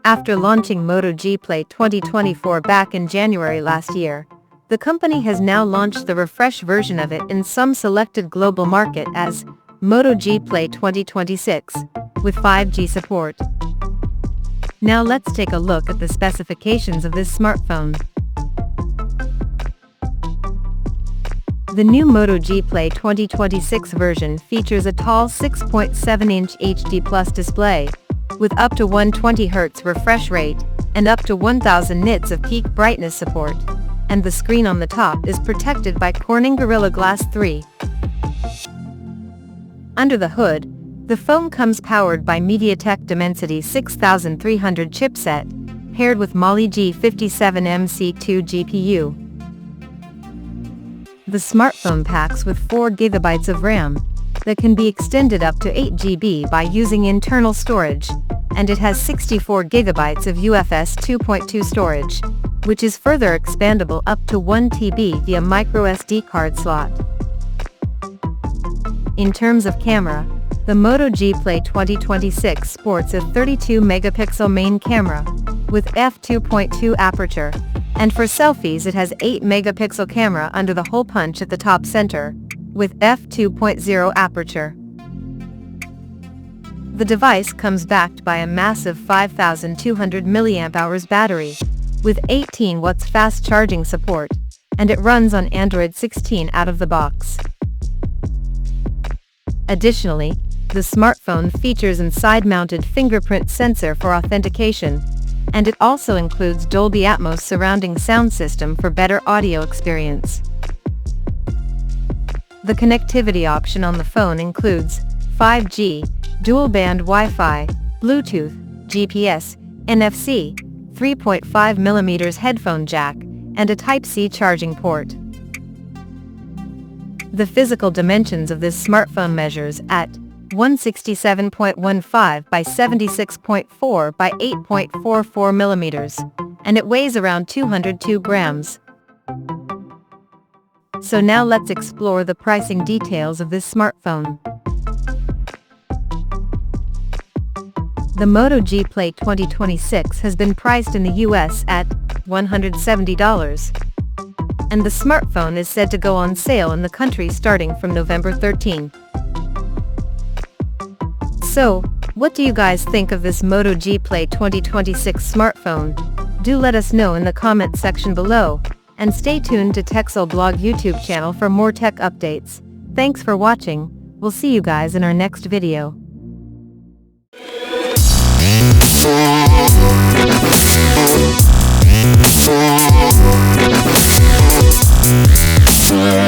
After launching MotoGPlay 2024 back in January last year, the company has now launched the refresh version of it in some selected global market as MotoGPlay 2026, with 5G support. Now let's take a look at the specifications of this smartphone. The new MotoGPlay 2026 version features a tall 6.7-inch HD Plus display, with up to 120Hz refresh rate, and up to 1000 nits of peak brightness support, and the screen on the top is protected by Corning Gorilla Glass 3. Under the hood, the phone comes powered by MediaTek Dimensity 6300 chipset, paired with Moto G 57MC2 GPU. The smartphone packs with 4 GB of RAM, that can be extended up to 8 GB by using internal storage, and it has 64 GB of UFS 2.2 storage, which is further expandable up to 1 TB via microSD card slot. In terms of camera, the MotoGPlay 2026 sports a 32-megapixel main camera, with f2.2 aperture, and for selfies it has 8-megapixel camera under the hole punch at the top center, with f2.0 aperture. The device comes backed by a massive 5200 mAh battery, with 18 watts fast charging support, and it runs on Android 16 out of the box. Additionally, the smartphone features a side-mounted fingerprint sensor for authentication, and it also includes Dolby Atmos surrounding sound system for better audio experience. The connectivity option on the phone includes 5G, dual-band Wi-Fi, Bluetooth, GPS, NFC, 3.5mm headphone jack, and a Type-C charging port. The physical dimensions of this smartphone measures at 167.15 by 76.4 by 8.44 millimeters, and it weighs around 202 grams. So now let's explore the pricing details of this smartphone. The MotoGPlay 2026 has been priced in the US at $170, and the smartphone is said to go on sale in the country starting from November 13. So, what do you guys think of this MotoGPlay 2026 smartphone? Do let us know in the comment section below, and stay tuned to TechSole Blog YouTube channel for more tech updates. Thanks for watching, we'll see you guys in our next video. Yeah.